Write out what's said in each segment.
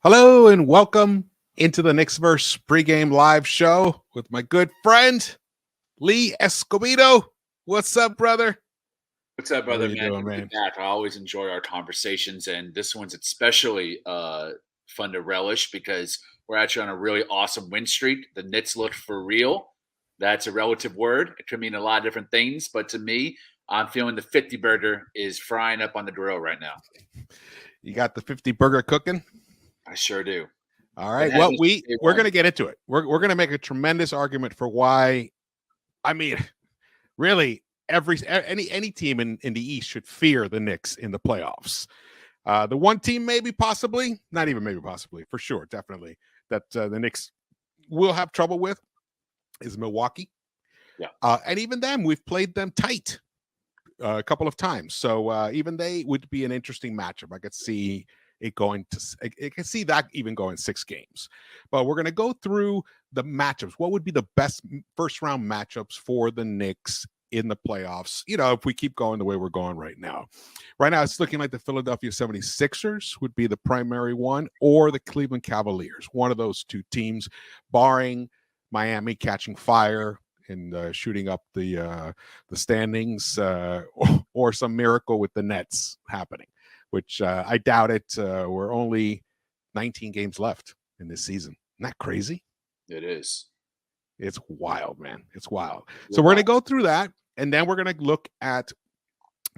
Hello and welcome into the Knicks-Verse pregame live show with my good friend, Lee Escobedo. What's up, brother? What's up, How are brother, you man? doing, Good to be man? back. I always enjoy our conversations, and this one's especially fun to relish because we're actually on a really awesome win streak. The Knicks look for real. That's a relative word. It could mean a lot of different things, but to me, I'm feeling the 50 burger is frying up on the grill right now. You got the 50 burger cooking? I sure do. All Been right. having Well, this since day we're one. going to get into it. We're going to make a tremendous argument for why. I mean, really, any team in the East should fear the Knicks in the playoffs. The one team, maybe, possibly, not even maybe, possibly, for sure, definitely, that the Knicks will have trouble with is Milwaukee. Yeah. And even them, we've played them tight a couple of times. So even they would be an interesting matchup. I could see it going to, I could see that even going 6 games. But we're going to go through the matchups. What would be the best first round matchups for the Knicks in the playoffs? You know, if we keep going the way we're going right now. Right now, it's looking like the Philadelphia 76ers would be the primary one, or the Cleveland Cavaliers. One of those two teams, barring Miami catching fire and shooting up the standings, or some miracle with the Nets happening, which I doubt it. We're only 19 games left in this season. Isn't that crazy? It is. It's wild, man. It's wild. Yeah. So we're going to go through that, and then we're going to look at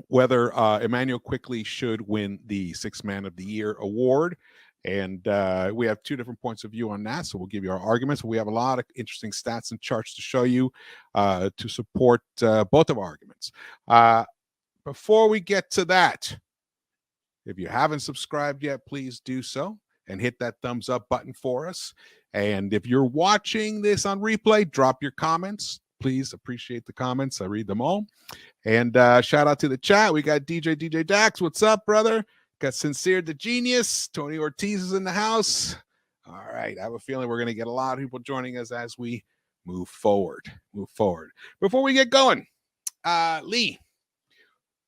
whether Immanuel Quickley should win the Sixth Man of the Year award. And we have 2 different points of view on that. So we'll give you our arguments. We have a lot of interesting stats and charts to show you to support both of our arguments. Before we get to that, if you haven't subscribed yet, please do so and hit that thumbs up button for us. And if you're watching this on replay, drop your comments. Please appreciate the comments. I read them all. And shout out to the chat. We got DJ Dax. What's up, brother? Got Sincere the Genius. Tony Ortiz is in the house. All right. I have a feeling we're going to get a lot of people joining us as we move forward. Before we get going, Lee,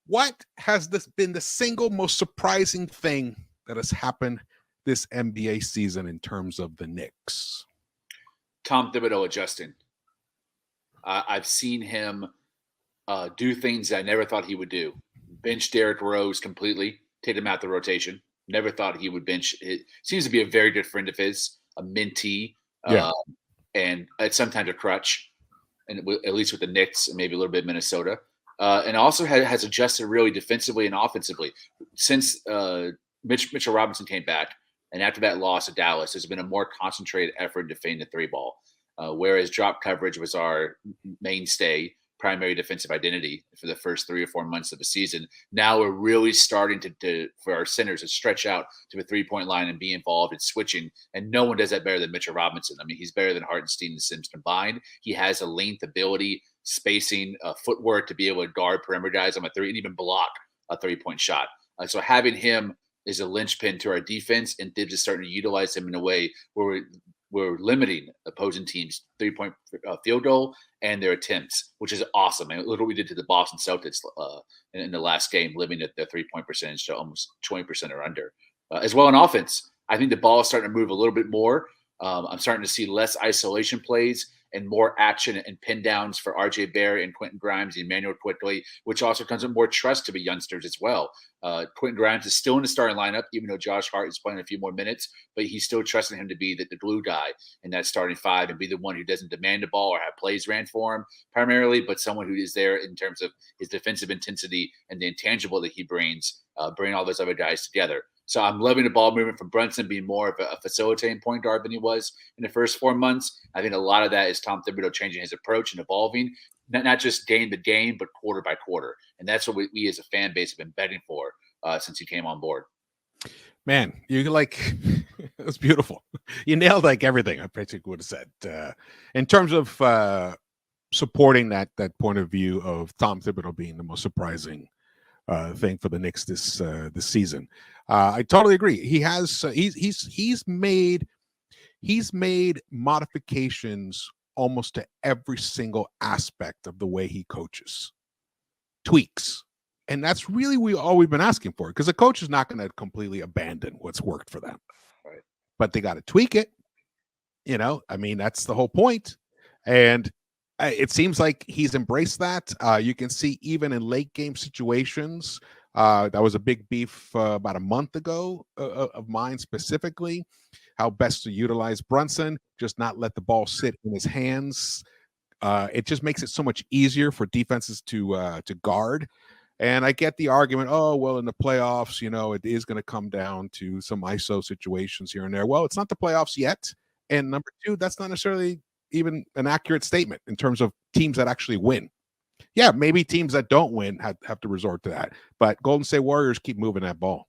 what has been the single most surprising thing that has happened this NBA season in terms of the Knicks? Tom Thibodeau adjusting. I've seen him do things I never thought he would do. Bench Derrick Rose completely, take him out the rotation. Never thought he would bench. It seems to be a very good friend of his, a mentee, and sometimes a crutch, and at least with the Knicks and maybe a little bit Minnesota. And also has adjusted really defensively and offensively since Mitchell Robinson came back. And after that loss to Dallas, there's been a more concentrated effort to defend the 3-ball, whereas drop coverage was our mainstay, primary defensive identity for the first 3 or 4 months of the season. Now we're really starting to for our centers to stretch out to the 3-point line and be involved in switching. And no one does that better than Mitchell Robinson. I mean, he's better than Hartenstein and Sims combined. He has a length, ability, spacing, footwork to be able to guard perimeter guys on a 3 and even block a 3-point shot. So having him is a linchpin to our defense, and Thibs is starting to utilize him in a way where we're limiting opposing teams' 3-point field goal and their attempts, which is awesome. And look what we did to the Boston Celtics in the last game, limiting their 3-point percentage to almost 20% or under. As well in offense, I think the ball is starting to move a little bit more. I'm starting to see less isolation plays and more action and pin downs for RJ Barrett and Quentin Grimes and Immanuel Quickley, which also comes with more trust to the youngsters as well. Quentin Grimes is still in the starting lineup, even though Josh Hart is playing a few more minutes, but he's still trusting him to be the glue guy in that starting 5 and be the one who doesn't demand the ball or have plays ran for him primarily, but someone who is there in terms of his defensive intensity and the intangible that he brings, bringing all those other guys together. So I'm loving the ball movement from Brunson being more of a facilitating point guard than he was in the first 4 months. I think a lot of that is Tom Thibodeau changing his approach and evolving, not just game to game, but quarter by quarter. And that's what we as a fan base have been betting for since he came on board. Man, you like it was beautiful. You nailed like everything I basically would have said in terms of supporting that point of view of Tom Thibodeau being the most surprising thing for the Knicks this season. I totally agree. He has he's made modifications almost to every single aspect of the way he coaches, tweaks. And that's really all we've been asking for, because a coach is not going to completely abandon what's worked for them. Right. but they got to tweak it. I mean, that's the whole point. And it seems like he's embraced that. You can see even in late game situations. That was a big beef about a month ago of mine specifically, how best to utilize Brunson, just not let the ball sit in his hands. It just makes it so much easier for defenses to guard. And I get the argument, oh, well, in the playoffs, it is going to come down to some ISO situations here and there. Well, it's not the playoffs yet. And number two, that's not necessarily even an accurate statement in terms of teams that actually win. Yeah, maybe teams that don't win have to resort to that. But Golden State Warriors keep moving that ball.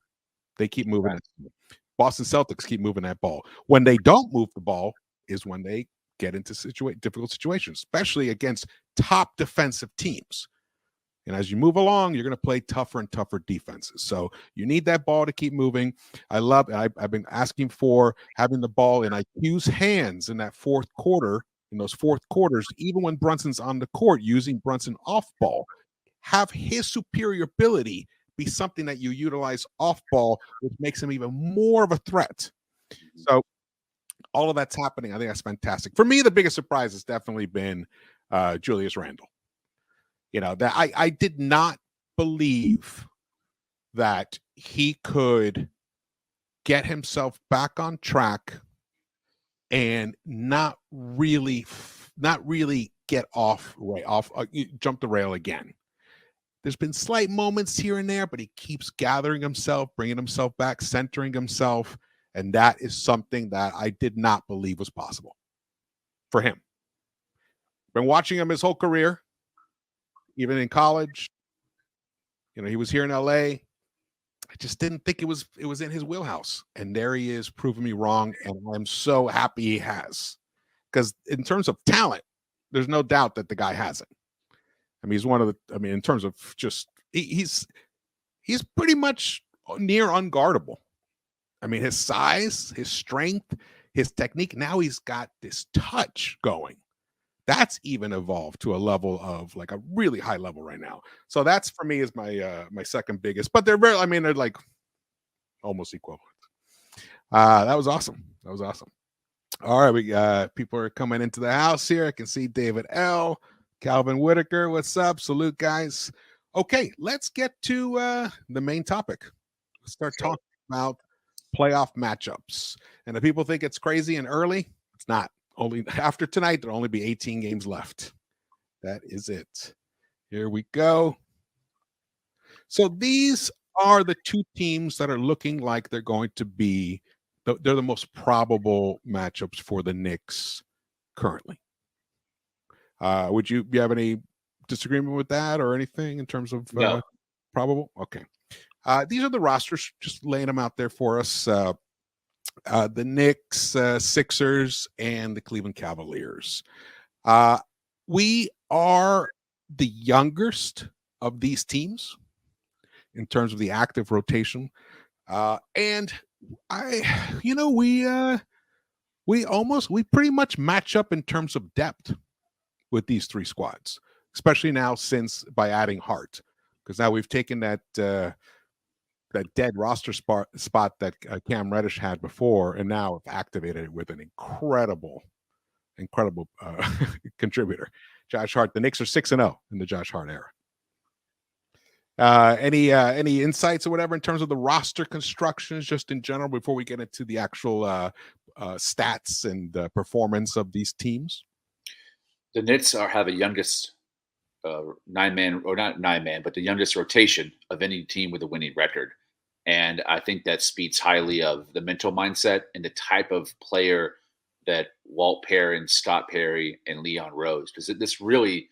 They keep moving it. Boston Celtics keep moving that ball. When they don't move the ball is when they get into difficult situations, especially against top defensive teams. And as you move along, you're going to play tougher and tougher defenses. So you need that ball to keep moving. I've been asking for having the ball in IQ's hands in that fourth quarter, in those fourth quarters, even when Brunson's on the court, using Brunson off ball. Have his superior ability be something that you utilize off ball, which makes him even more of a threat. So all of that's happening. I think that's fantastic. For me, the biggest surprise has definitely been Julius Randle. That I did not believe that he could get himself back on track and not really get jump the rail again. There's been slight moments here and there, but he keeps gathering himself, bringing himself back, centering himself. And that is something that I did not believe was possible for him. Been watching him his whole career. Even in college, he was here in LA. I just didn't think it was in his wheelhouse. And there he is proving me wrong. And I'm so happy he has. Because in terms of talent, there's no doubt that the guy has it. I mean, in terms of just, he's pretty much near unguardable. I mean, his size, his strength, his technique. Now he's got this touch going. That's even evolved to a level of like a really high level right now. So that's for me is my my second biggest, but they're like almost equivalent. That was awesome. All right, we people are coming into the house here. I can see David L. Calvin Whitaker. What's up? Salute, guys. Okay, let's get to the main topic. Let's start talking about playoff matchups. And if people think it's crazy and early, it's not. Only after tonight, there'll only be 18 games left. That is it. Here we go. So these are the two teams that are looking like they're going to be, they're the most probable matchups for the Knicks currently. Would you have any disagreement with that or anything in terms of probable? Okay. These are the rosters, just laying them out there for us. The Knicks, Sixers, and the Cleveland Cavaliers. We are the youngest of these teams in terms of the active rotation. And we pretty much match up in terms of depth with these three squads, especially now by adding Hart, because now we've taken that dead roster spot that Cam Reddish had before, and now have activated it with an incredible contributor, Josh Hart. The Knicks are 6-0 in the Josh Hart era. Any insights or whatever in terms of the roster constructions, just in general, before we get into the actual stats and performance of these teams? The Knicks have a youngest 9-man, or not 9-man, but the youngest rotation of any team with a winning record. And I think that speaks highly of the mental mindset and the type of player that Walt Perrin, Scott Perry, and Leon Rose, because this really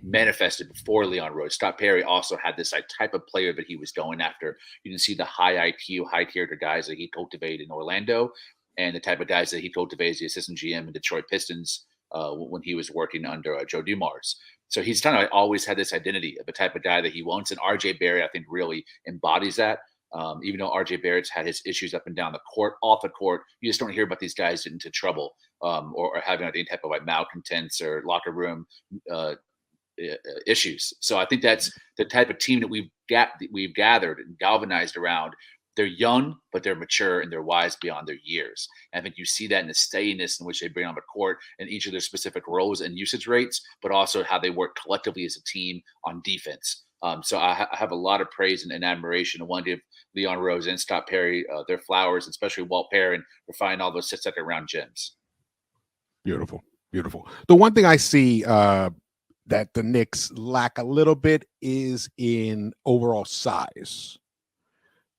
manifested before Leon Rose. Scott Perry also had this type of player that he was going after. You can see the high IQ, high character guys that he cultivated in Orlando, and the type of guys that he cultivated as the assistant GM in Detroit Pistons when he was working under Joe Dumars. So he's kind of always had this identity of the type of guy that he wants. And RJ Barrett, I think, really embodies that. Even though RJ Barrett's had his issues up and down the court, off the court, you just don't hear about these guys getting into trouble or having any type of malcontents or locker room issues. So I think that's the type of team that we've gathered and galvanized around they're young, but they're mature and they're wise beyond their years. And I think you see that in the steadiness in which they bring on the court and each of their specific roles and usage rates, but also how they work collectively as a team on defense. So I have a lot of praise and admiration. I want to give Leon Rose and Scott Perry their flowers, especially Walt Perrin, for finding all those second round gems. Beautiful, beautiful. The one thing I see that the Knicks lack a little bit is in overall size.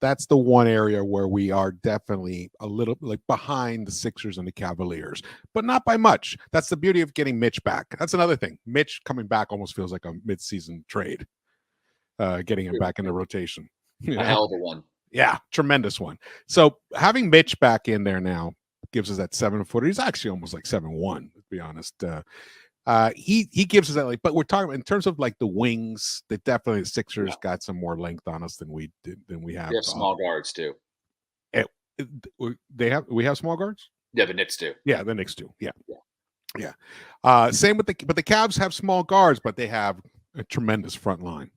That's the one area where we are definitely a little like behind the Sixers and the Cavaliers, but not by much. That's the beauty of getting Mitch back. That's another thing. Mitch coming back almost feels like a mid-season trade. Getting him back in the rotation. A hell of a one. Yeah, tremendous one. So having Mitch back in there now gives us that 7-footer. He's actually almost like 7'1", to be honest. He gives us that, like, but we're talking in terms of like the wings, that definitely the Sixers got some more length on us than we have. We have small guards too. We have small guards? Yeah, the Knicks do. Yeah, the Knicks do. Yeah. Same with the Cavs have small guards, but they have a tremendous front line.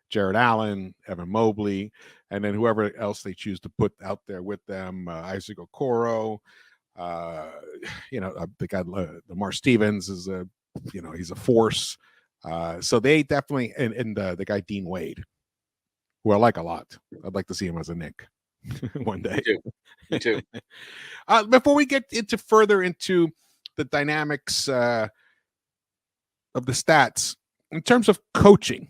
Jared Allen, Evan Mobley, and then whoever else they choose to put out there with them, Isaac Okoro, the guy Lamar Stevens is he's a force. So they definitely and the guy Dean Wade, who I like a lot. I'd like to see him as a Knick one day. Me too. Before we get further into the dynamics of the stats in terms of coaching.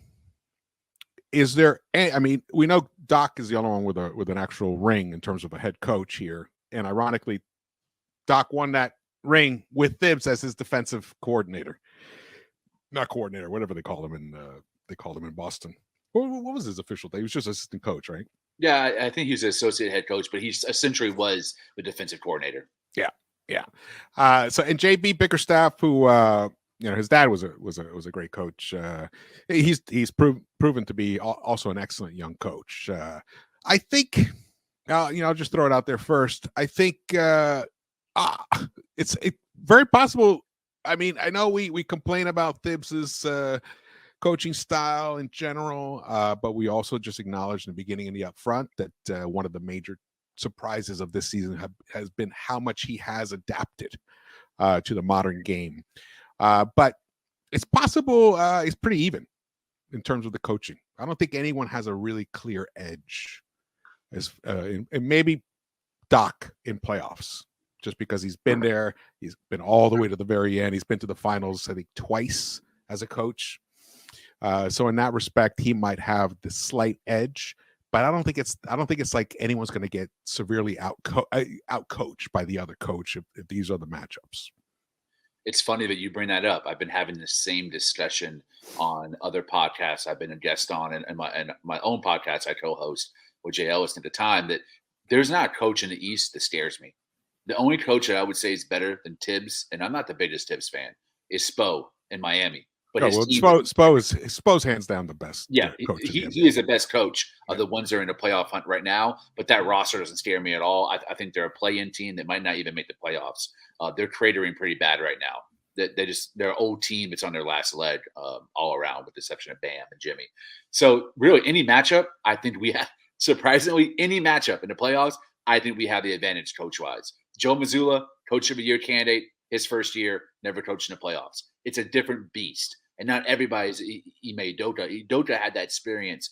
Is there? I mean, we know Doc is the only one with an actual ring in terms of a head coach here, and ironically, Doc won that ring with Thibs as his defensive coordinator, not coordinator, whatever they call him in Boston. What was his official thing? He was just assistant coach, right? Yeah, I think he was an associate head coach, but he essentially was the defensive coordinator. Yeah. So and JB Bickerstaff, who his dad was a great coach. He's proven to be also an excellent young coach. I think, I'll just throw it out there first. I think it's very possible. I mean, I know we complain about Thibs's coaching style in general, but we also just acknowledged in the beginning and the upfront that one of the major surprises of this season has been how much he has adapted to the modern game. But it's possible it's pretty even in terms of the coaching. I don't think anyone has a really clear edge, and maybe Doc in playoffs, just because he's been there. He's been all the way to the very end. He's been to the finals, I think, twice as a coach. So in that respect, he might have the slight edge. But I don't think it's like anyone's going to get severely outcoached by the other coach if these are the matchups. It's funny that you bring that up. I've been having the same discussion on other podcasts I've been a guest on, and my own podcast I co-host with Jay Ellis at the time, that there's not a coach in the East that scares me. The only coach that I would say is better than Tibbs, and I'm not the biggest Tibbs fan, is Spo in Miami. But Spo's hands down the best. Yeah, coach he is the best coach of the ones that are in the playoff hunt right now. But that roster doesn't scare me at all. I think they're a play-in team that might not even make the playoffs. They're cratering pretty bad right now. They're an old team that's on their last leg all around, with the exception of Bam and Jimmy. So really, any matchup, I think we have. Surprisingly, any matchup in the playoffs, I think we have the advantage coach-wise. Joe Mazzulla, Coach of the Year candidate, his first year, never coached in the playoffs. It's a different beast. And not everybody's Ime Udoka. Udoka had that experience,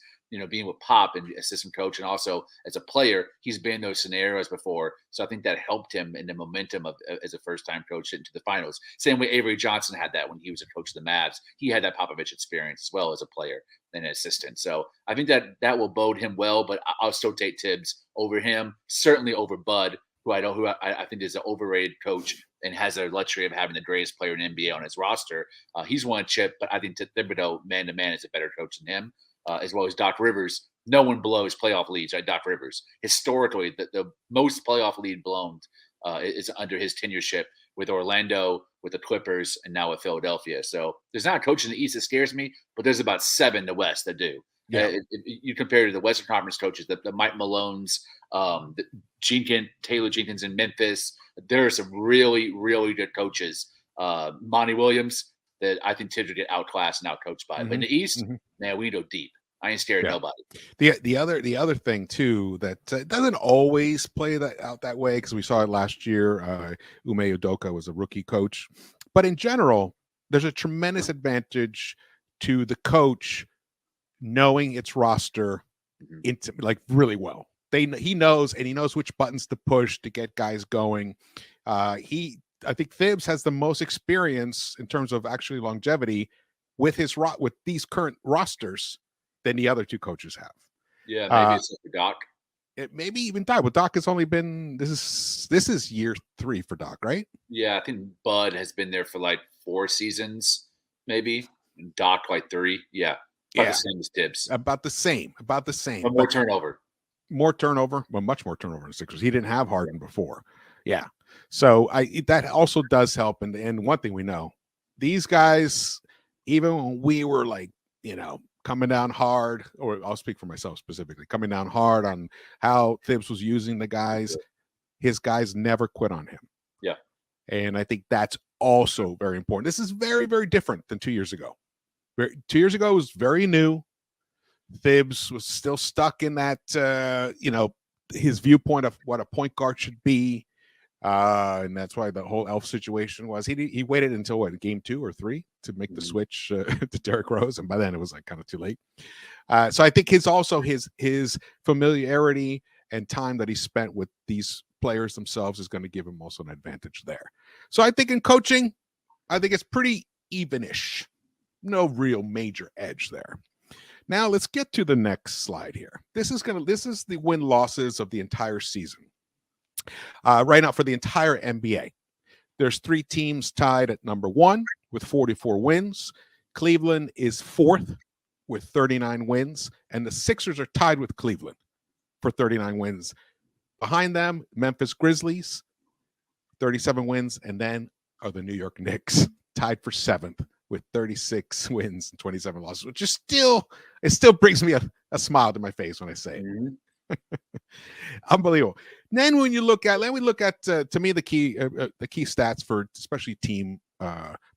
being with Pop and assistant coach, and also as a player, he's been in those scenarios before. So I think that helped him in the momentum of as a first-time coach into the finals. Same way Avery Johnson had that when he was a coach of the Mavs. He had that Popovich experience as well as a player and an assistant. So I think that will bode him well, but I'll still take Tibbs over him, certainly over Bud, who I think is an overrated coach and has the luxury of having the greatest player in the NBA on his roster. He's won a chip, but I think Thibodeau, man-to-man, is a better coach than him, as well as Doc Rivers. No one blows playoff leads, right? Doc Rivers. Historically, the most playoff lead blown is under his tenureship with Orlando, with the Clippers, and now with Philadelphia. So there's not a coach in the East that scares me, but there's about 7 in the West that do. Yeah. You compare to the Western Conference coaches, the Mike Malones, Taylor Jenkins in Memphis. There are some really, really good coaches. Monty Williams, that I think Tibbs would get outclassed and outcoached by. But in the East, man, we go deep. I ain't scared of nobody. The other thing too that doesn't always play that out that way, because we saw it last year. Ume Udoka was a rookie coach, but in general, there's a tremendous advantage to the coach knowing its roster into like really well. He knows, and he knows which buttons to push to get guys going. I think Thibs has the most experience in terms of actually longevity with with these current rosters than the other two coaches have. Yeah, maybe it's like Doc. It maybe even Doc. But Doc has only been this is year 3 for Doc, right? Yeah, I think Bud has been there for like 4 seasons, maybe. And Doc like 3. Yeah. About the same as Tibbs. About the same. But more turnover. More turnover. Well, much more turnover in the Sixers. He didn't have Harden before. Yeah. So that also does help. And one thing we know, these guys, even when we were like, coming down hard, or I'll speak for myself specifically, coming down hard on how Thibs was using the guys, his guys never quit on him. Yeah. And I think that's also very important. This is very, very different than 2 years ago. 2 years ago was very new. Thibs was still stuck in that, his viewpoint of what a point guard should be. And that's why the whole Elf situation was he waited until game 2 or 3 to make the switch to Derrick Rose, and by then it was like kind of too late. So I think his familiarity and time that he spent with these players themselves is going to give him also an advantage there. So I think in coaching, I think it's pretty evenish. No real major edge there. Now let's get to the next slide here. This is the win-losses of the entire season. Right now for the entire NBA. There's 3 teams tied at number 1 with 44 wins. Cleveland is 4th with 39 wins, and the Sixers are tied with Cleveland for 39 wins. Behind them, Memphis Grizzlies, 37 wins, and then are the New York Knicks, tied for 7th with 36 wins and 27 losses, which is still brings me a smile to my face when I say it. Unbelievable. Then when you look at, to me the key stats for especially team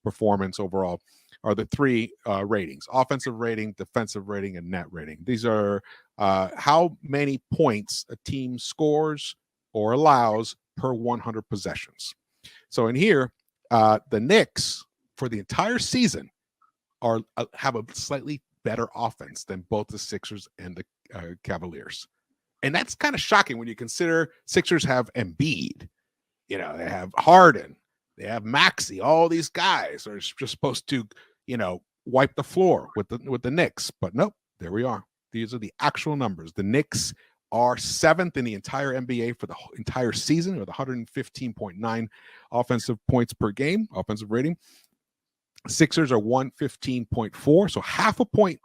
performance overall are the 3 ratings: offensive rating, defensive rating, and net rating. These are how many points a team scores or allows per 100 possessions. So in here, the Knicks for the entire season have a slightly better offense than both the Sixers and the Cavaliers. And that's kind of shocking when you consider Sixers have Embiid, they have Harden, they have Maxey. All these guys are just supposed to, wipe the floor with the Knicks. But nope, there we are. These are the actual numbers. The Knicks are 7th in the entire NBA for the entire season with 115.9 offensive points per game, offensive rating. Sixers are 115.4, so half a point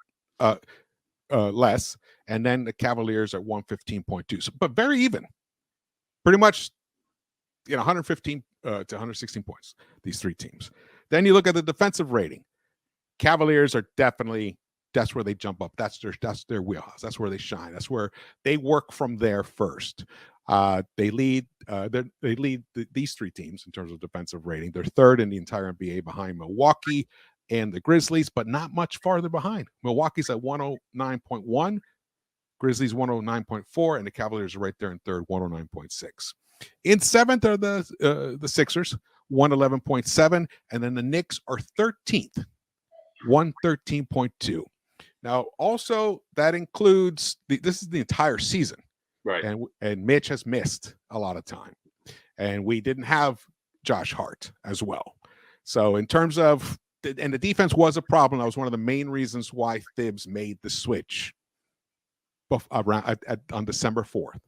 less, and then the Cavaliers are 115.2. So, but very even, pretty much, 115 to 116 points. These 3 teams. Then you look at the defensive rating. Cavaliers are that's where they jump up. That's their wheelhouse. That's where they shine. That's where they work from there first. They lead these 3 teams in terms of defensive rating. They're 3rd in the entire NBA behind Milwaukee and the Grizzlies, but not much farther behind. Milwaukee's at 109.1, Grizzlies 109.4, and the Cavaliers are right there in 3rd, 109.6. In 7th are the Sixers, 111.7, and then the Knicks are 13th, 113.2. Now, also that includes this is the entire season, right? And Mitch has missed a lot of time, and we didn't have Josh Hart as well. So in terms of and the defense was a problem. That was one of the main reasons why Thibs made the switch on December 4th.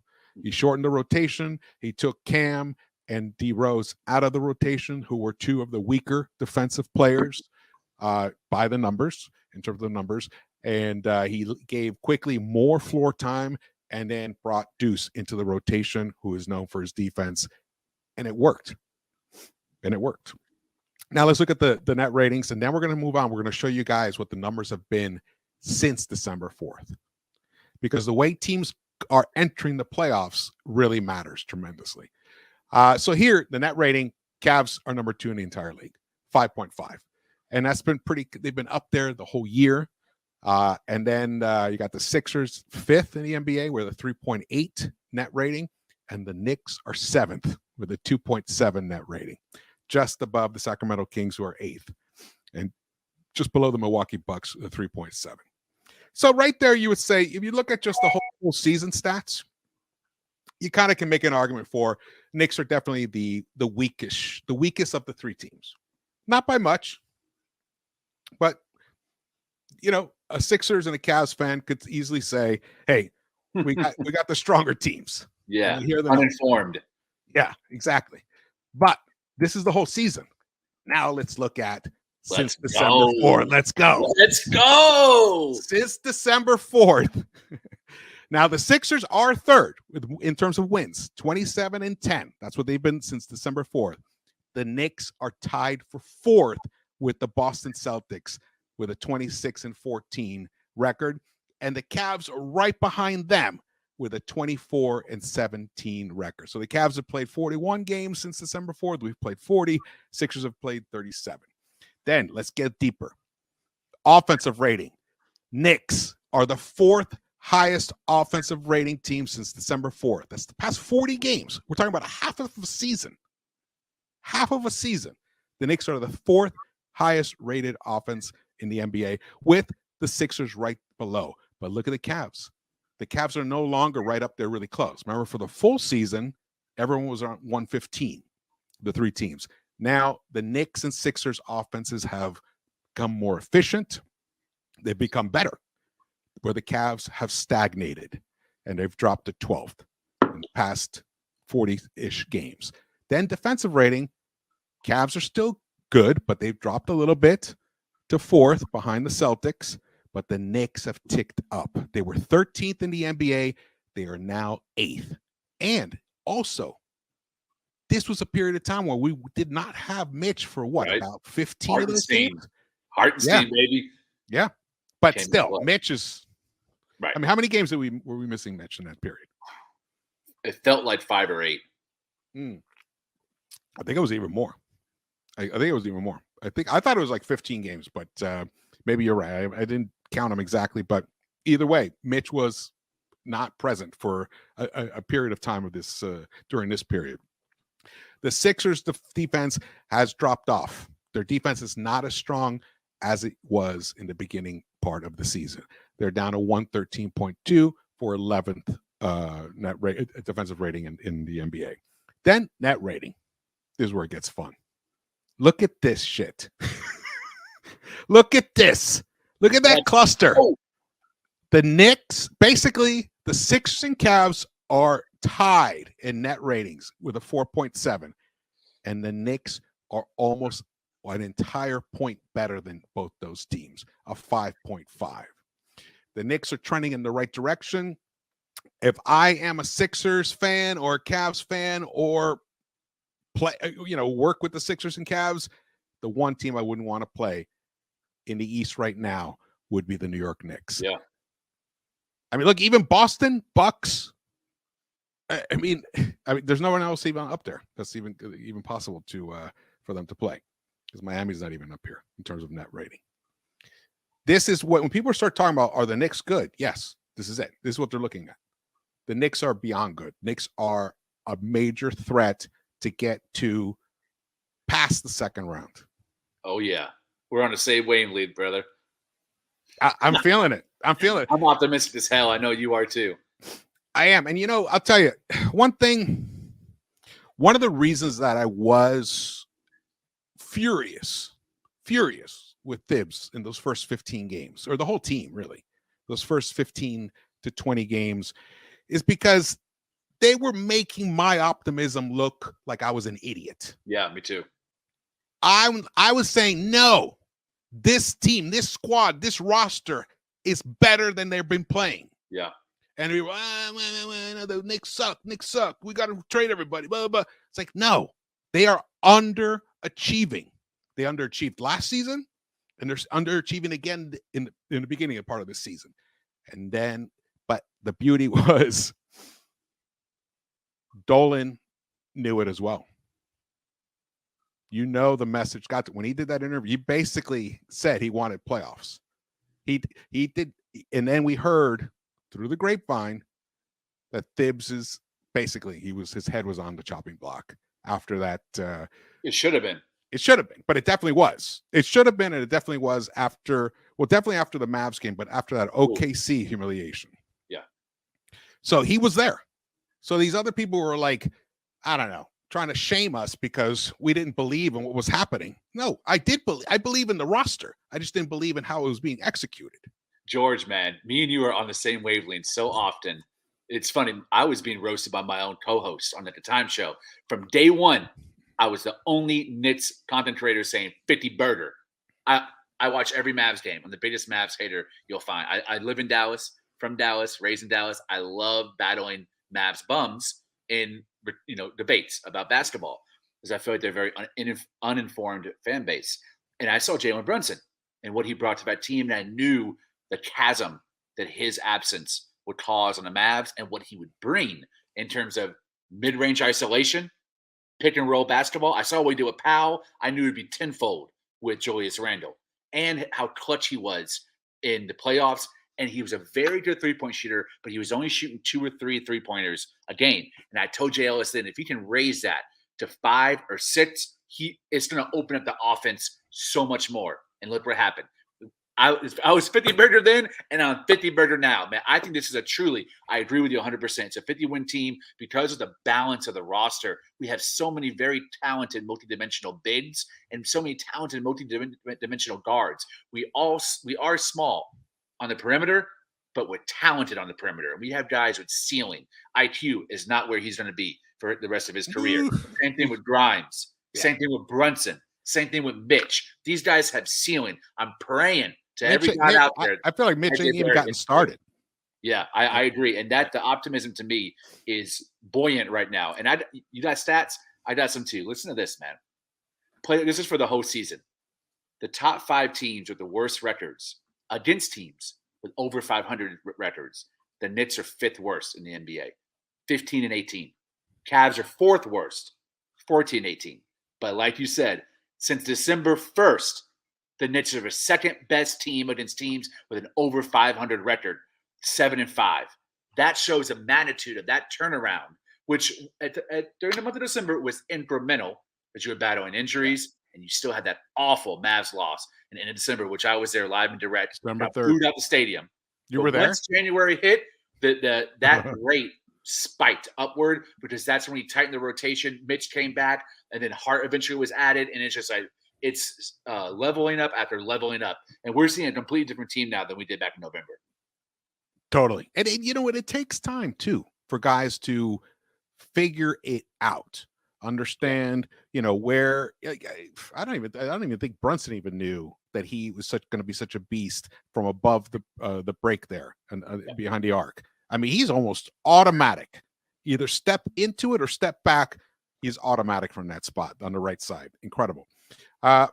He shortened the rotation. He took Cam and D Rose out of the rotation, who were 2 of the weaker defensive players by the numbers, in terms of the numbers. And he gave Quickley more floor time, and then brought Deuce into the rotation, who is known for his defense. And it worked. Now let's look at the net ratings, and then we're going to move on. We're going to show you guys what the numbers have been since December 4th, because the way teams are entering the playoffs really matters tremendously. So here, the net rating, Cavs are number 2 in the entire league, 5.5. And that's been they've been up there the whole year. And then you got the Sixers 5th in the NBA with a 3.8 net rating, and the Knicks are 7th with a 2.7 net rating, just above the Sacramento Kings, who are 8th, and just below the Milwaukee Bucks, the 3.7. So right there, you would say, if you look at just the whole season stats, you kind of can make an argument for Knicks are definitely the weakest of the three teams. Not by much, but a Sixers and a Cavs fan could easily say, "Hey, we got the stronger teams." Yeah, and you hear them uninformed. Yeah, exactly. But this is the whole season. Now let's look at since December 4th. Let's go. Let's go. Since December 4th. Now the Sixers are 3rd in terms of wins, 27-10. That's what they've been since December 4th. The Knicks are tied for 4th with the Boston Celtics with a 26-14 record, and the Cavs are right behind them with a 24-17 record. So the Cavs have played 41 games since December 4th. We've played 40. Sixers have played 37. Then let's get deeper. Offensive rating. Knicks are the 4th highest offensive rating team since December 4th. That's the past 40 games. We're talking about half of a season. Half of a season. The Knicks are the 4th highest rated offense in the NBA, with the Sixers right below. But look at the Cavs. The Cavs are no longer right up there really close. Remember, for the full season, everyone was on 115, the three teams. Now, the Knicks and Sixers offenses have become more efficient. They've become better, where the Cavs have stagnated, and they've dropped to 12th in the past 40-ish games. Then defensive rating, Cavs are still good, but they've dropped a little bit to 4th behind the Celtics, but the Knicks have ticked up. They were 13th in the NBA. They are now 8th. And also, this was a period of time where we did not have Mitch for about 15 of those games? Hartenstein, baby. Yeah. But still, Mitch is right. I mean, how many games were we missing Mitch in that period? It felt like 5 or 8. I think it was even more. I think it was even more. I thought it was like 15 games, but maybe you're right. I didn't count them exactly, but either way, Mitch was not present for a period of time of this during this period. The Sixers' defense has dropped off. Their defense is not as strong as it was in the beginning part of the season. They're down to 113.2 for 11th defensive rating in the NBA. Then net rating. This is where it gets fun. Look at this shit. Look at this. Look at that cluster. The Knicks, basically, the Sixers and Cavs are tied in net ratings with a 4.7. And the Knicks are almost an entire point better than both those teams, a 5.5. The Knicks are trending in the right direction. If I am a Sixers fan or a Cavs fan or work with the Sixers and Cavs, the one team I wouldn't want to play in the East right now would be the New York Knicks. Yeah. I mean, look, even Boston, Bucks. I mean, there's no one else even up there that's even possible for them to play, because Miami's not even up here in terms of net rating. This is what, when people start talking about, are the Knicks good? Yes, this is it. This is what they're looking at. The Knicks are beyond good. Knicks are a major threat to get to past the second round. Oh, yeah. We're on the same wavelength, brother. I'm feeling it. I'm feeling it. I'm optimistic as hell. I know you are too. I am. And, I'll tell you one thing. One of the reasons that I was furious with Thibs in those first 15 games, or the whole team, really, those first 15 to 20 games, is because they were making my optimism look like I was an idiot. Yeah, me too. I was saying, no, this team, this squad, this roster is better than they've been playing. Yeah. And we were, the Knicks suck. We got to trade everybody, blah, blah, blah. It's like, no, they are underachieving. They underachieved last season, and they're underachieving again in the beginning of part of this season. And then, but the beauty was Dolan knew it as well. The message got to, when he did that interview, he basically said he wanted playoffs. He did, and then we heard through the grapevine that Thibs is basically his head was on the chopping block after that. It should have been. It should have been, but it definitely was. It should have been, and it definitely was definitely after the Mavs game, but after that OKC humiliation. Yeah. So he was there. So these other people were like, I don't know, trying to shame us because we didn't believe in what was happening. No, I did believe. I believe in the roster. I just didn't believe in how it was being executed. George, man, me and you are on the same wavelength so often. It's funny. I was being roasted by my own co-host on the Time Show. From day one, I was the only Knicks content creator saying 50 burger. I watch every Mavs game. I'm the biggest Mavs hater you'll find. I live in Dallas, from Dallas, raised in Dallas. I love battling Mavs bums in debates about basketball because I feel like they're very uninformed fan base. And I saw Jalen Brunson and what he brought to that team, and I knew the chasm that his absence would cause on the Mavs and what he would bring in terms of mid-range isolation, pick and roll basketball. I saw what he did with Powell. I knew it'd be tenfold with Julius Randle and how clutch he was in the playoffs. And he was a very good three-point shooter, but he was only shooting 2 or 3 three-pointers a game. And I told Jay Ellis then, if he can raise that to 5 or 6, it's going to open up the offense so much more. And look what happened. I was 50 burger then, and I'm 50 burger now. Man, I think this is I agree with you 100%. It's a 50-win team because of the balance of the roster. We have so many very talented multidimensional bigs and so many talented multidimensional guards. We are small on the perimeter, but we're talented on the perimeter. We have guys with ceiling. IQ is not where he's going to be for the rest of his career. Same thing with Grimes. Yeah. Same thing with Brunson. Same thing with Mitch. These guys have ceiling. I'm praying to every guy out there. I feel like Mitch ain't even gotten started. Yeah, I agree. And that the optimism to me is buoyant right now. And you got stats? I got some too. Listen to this, man. This is for the whole season. The top 5 teams with the worst records against teams with over 500 records. The Knicks are 5th worst in the NBA, 15-18. Cavs are 4th worst, 14-18. But like you said, since December 1st, the Knicks are the 2nd best team against teams with an over 500 record, 7-5. That shows the magnitude of that turnaround, which during the month of December was incremental, as you were battling injuries, and you still had that awful Mavs loss in December, which I was there live and direct. December 3rd. Booed out the stadium. You were there? Once January hit, that rate spiked upward because that's when we tightened the rotation. Mitch came back, and then Hart eventually was added, and it's just like it's leveling up after leveling up. And we're seeing a completely different team now than we did back in November. Totally. And you know what? It takes time, too, for guys to figure it out. Understand, where I don't even think Brunson even knew that he was going to be such a beast from above the break there and behind the arc. I mean, he's almost automatic. Either step into it or step back. He's automatic from that spot on the right side. Incredible. And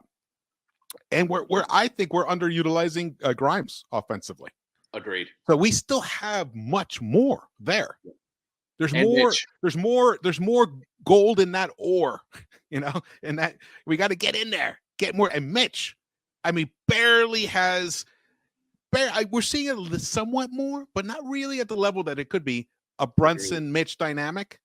where I think we're underutilizing Grimes offensively. Agreed. So we still have much more there. There's more gold in that ore, and that we got to get in there, get more. And Mitch, I mean, we're seeing it somewhat more, but not really at the level that it could be a Brunson Mitch dynamic.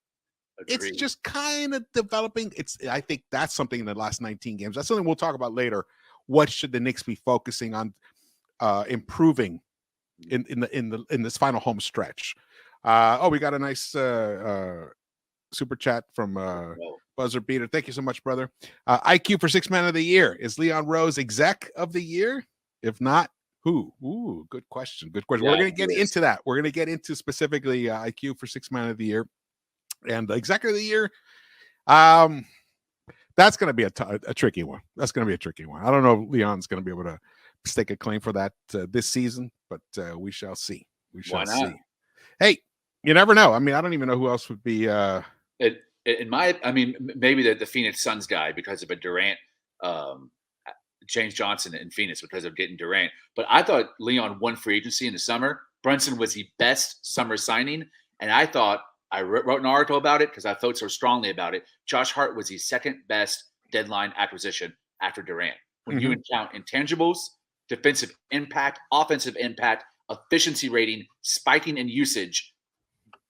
Agreed. It's just kind of developing. I think that's something in the last 19 games. That's something we'll talk about later. What should the Knicks be focusing on improving in this final home stretch? We got a nice super chat from Buzzer Beater. Thank you so much, brother. IQ for 6th man of the year. Is Leon Rose exec of the year? If not, who? Ooh, good question. Good question. Yeah, we're going to get into that. We're going to get into specifically IQ for 6th man of the year and the exec of the year. That's going to be a tricky one. That's going to be a tricky one. I don't know if Leon's going to be able to stake a claim for that this season, but we shall see. We shall see. Hey, you never know. I mean, I don't even know who else would be. Maybe the Phoenix Suns guy because of a Durant, James Johnson in Phoenix because of getting Durant. But I thought Leon won free agency in the summer. Brunson was the best summer signing, and I thought I wrote an article about it because I felt so strongly about it. Josh Hart was the 2nd best deadline acquisition after Durant. When you count intangibles, defensive impact, offensive impact, efficiency rating, spiking in usage.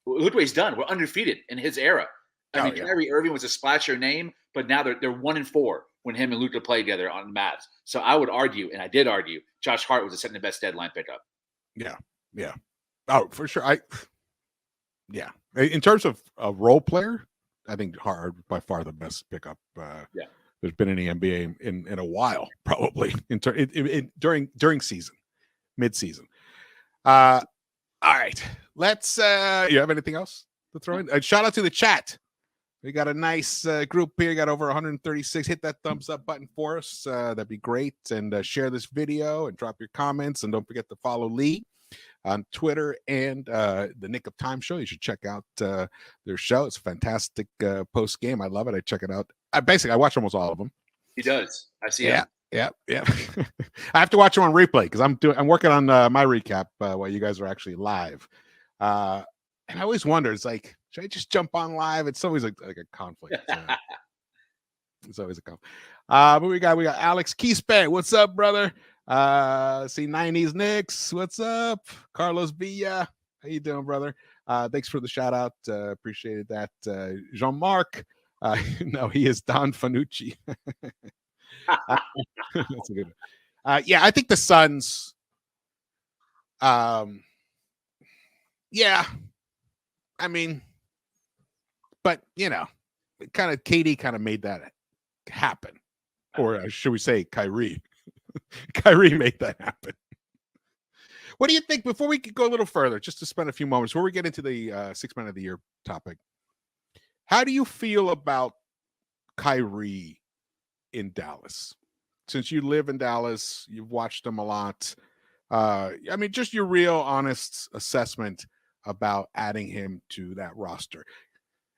Look what he's done. We're undefeated in his era. I mean, Kyrie Irving was a splasher name, but now they're 1-4 when him and Luka play together on the Mavs. So I would argue, and I did argue, Josh Hart was the second best deadline pickup. Yeah. Oh, for sure. In terms of a role player, I think Hart by far the best pickup. There's been in the NBA in a while, probably during season, mid-season. All right, let's. You have anything else to throw in? Shout out to the chat. We got a nice group here. We got over 136. Hit that thumbs up button for us. That'd be great. And share this video and drop your comments. And don't forget to follow Lee on Twitter and the Nick of Time show. You should check out their show. It's a fantastic post game. I love it. I check it out. I watch almost all of them. He does. I see him. Yeah. I have to watch them on replay because I'm working on my recap while you guys are actually live. And I always wonder, it's like, should I just jump on live? It's always like a conflict. It's always a conflict. But we got Alex Keyspan. What's up, brother? See 90s Knicks. What's up? Carlos Villa. How you doing, brother? Thanks for the shout out. Appreciated that. Jean-Marc. No, he is Don Fanucci. That's a good one. I think the Suns. I mean, but KD kind of made that happen, or should we say Kyrie? Kyrie made that happen. What do you think? Before we could go a little further, just to spend a few moments before we get into the 6 Man of the Year topic, how do you feel about Kyrie in Dallas? Since you live in Dallas, you've watched him a lot. Just your real, honest assessment about adding him to that roster.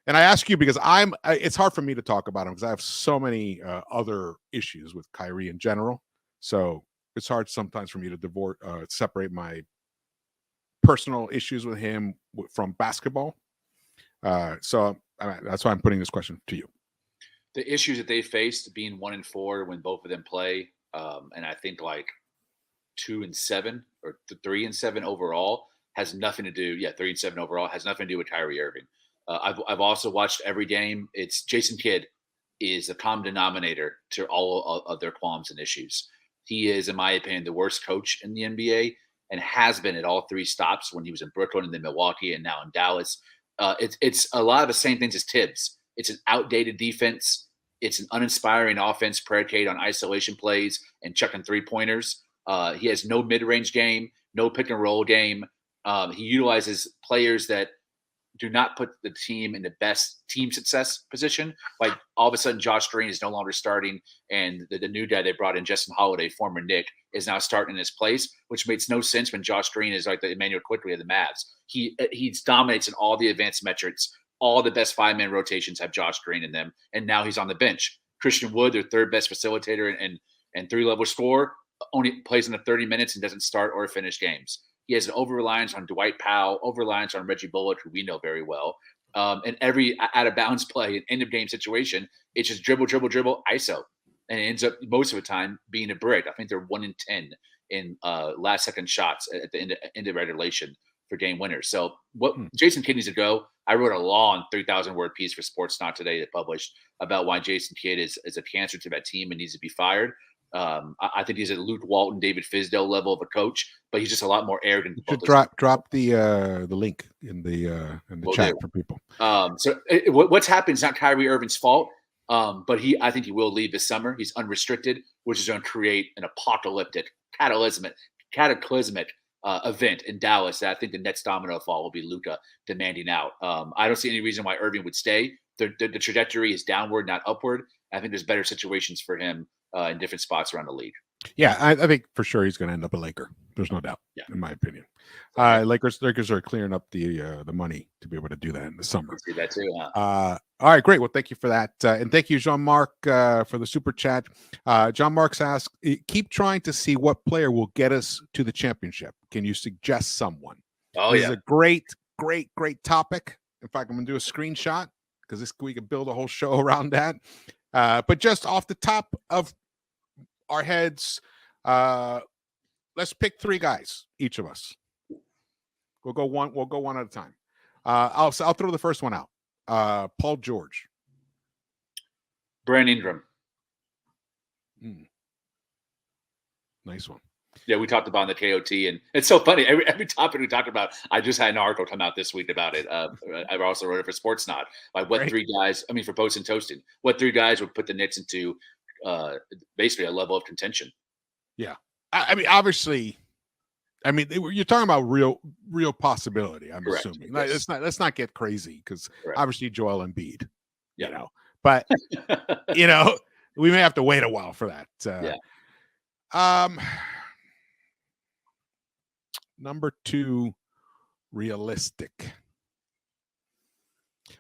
And I ask you because it's hard for me to talk about him because I have so many other issues with Kyrie in general. So it's hard sometimes for me to separate my personal issues with him from basketball. So that's why I'm putting this question to you. The issues that they faced being 1-4 when both of them play, and I think like 2-7 or 3-7 overall has nothing to do. 3-7 overall has nothing to do with Kyrie Irving. I've also watched every game. It's Jason Kidd is the common denominator to all of their qualms and issues. He is, in my opinion, the worst coach in the NBA and has been at all three stops when he was in Brooklyn and then Milwaukee and now in Dallas. It's a lot of the same things as Tibbs. It's an outdated defense. It's an uninspiring offense predicated on isolation plays and chucking three-pointers. He has no mid-range game, no pick-and-roll game. He utilizes players that do not put the team in the best team success position. Like all of a sudden, Josh Green is no longer starting, and the new guy they brought in, Justin Holiday, former Knick, is now starting in his place, which makes no sense when Josh Green is like the Immanuel Quickley of the Mavs. He dominates in all the advanced metrics. All the best five-man rotations have Josh Green in them, and now he's on the bench. Christian Wood, their third best facilitator and three-level scorer, only plays in the 30 minutes and doesn't start or finish games. He has an over-reliance on Dwight Powell, over-reliance on Reggie Bullock, who we know very well. And every out-of-bounds play, an end-of-game situation, it's just dribble, ISO. And it ends up, most of the time, being a brick. I think they're 1-10 in last-second shots at the end of regulation for game winners. So what Jason Kidd needs to go. I wrote a long 3,000-word piece for Sports Not Today that published about why Jason Kidd is a cancer to that team and needs to be fired. I think he's at Luke Walton, David Fizdale level of a coach, but he's just a lot more arrogant. You should drop the link in the chat for people. What's happened is not Kyrie Irving's fault, but I think he will leave this summer. He's unrestricted, which is going to create an apocalyptic, cataclysmic event in Dallas. That I think the next domino fall will be Luka demanding out. I don't see any reason why Irving would stay. The trajectory is downward, not upward. I think there's better situations for him in different spots around the league. Yeah, I think for sure he's going to end up a Laker. There's no doubt, in my opinion. Lakers are clearing up the money to be able to do that in the summer. See that too, huh? All right, great. Well, thank you for that. And thank you, Jean-Marc, for the super chat. Jean-Marc's asked, keep trying to see what player will get us to the championship. Can you suggest someone? This is a great topic. In fact, I'm going to do a screenshot because we can build a whole show around that. But just off the top of our heads, let's pick 3 guys, each of us. We'll go one at a time. I'll throw the first one out. Paul George. Brandon Ingram. Nice one. Yeah, we talked about the KOT, and it's so funny. Every topic we talked about, I just had an article come out this week about it. I also wrote it for Sportsnaut. Like what 3 guys? I mean, for Post and Toasting, what 3 guys would put the Knicks into basically a level of contention? Yeah, I mean, obviously, I mean, you're talking about real possibility. I'm Correct. assuming. Yes. Let's not get crazy because obviously Joel Embiid. Yeah. You know, but we may have to wait a while for that. Number 2, realistic.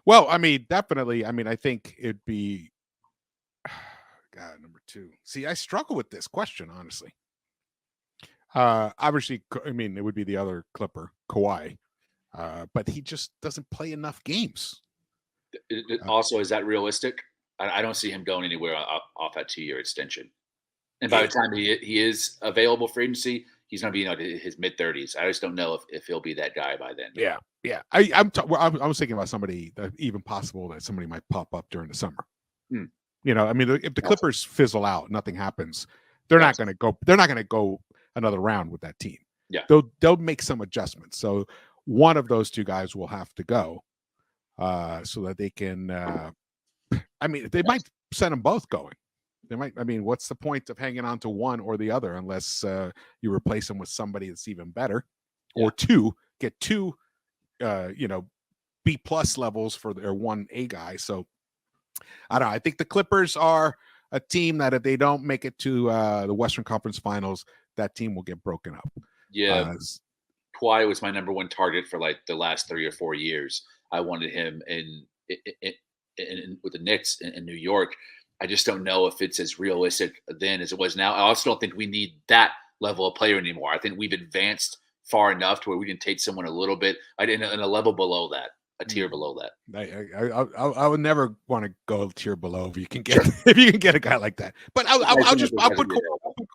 Well, I mean, definitely. I mean, I think it'd be God, number 2. See, I struggle with this question, honestly. Obviously, I mean, it would be the other Clipper, Kawhi, but he just doesn't play enough games. Also, is that realistic? I don't see him going anywhere off that 2-year extension. And by the time he is available for agency, he's going to be in his mid-30s. I just don't know if he'll be that guy by then. Yeah. I was thinking about somebody that even possible that somebody might pop up during the summer. I mean, if the Clippers fizzle out, nothing happens. They're not going to go. They're not going to go another round with that team. Yeah, they'll make some adjustments. So one of those 2 guys will have to go, so that they can. I mean, they might send them both going. They might. I mean, what's the point of hanging on to one or the other unless you replace them with somebody that's even better, or 2 get 2, B+ levels for their 1A guy. So I don't know. I think the Clippers are a team that if they don't make it to the Western Conference Finals, that team will get broken up. Yeah. Kawhi was my number 1 target for like the last 3 or 4 years. I wanted him in with the Knicks in New York. I just don't know if it's as realistic then as it was now. I also don't think we need that level of player anymore. I think we've advanced far enough to where we can take someone a little bit in a level below that, a tier below that. I would never want to go a tier below if you can get if you can get a guy like that. But I'll put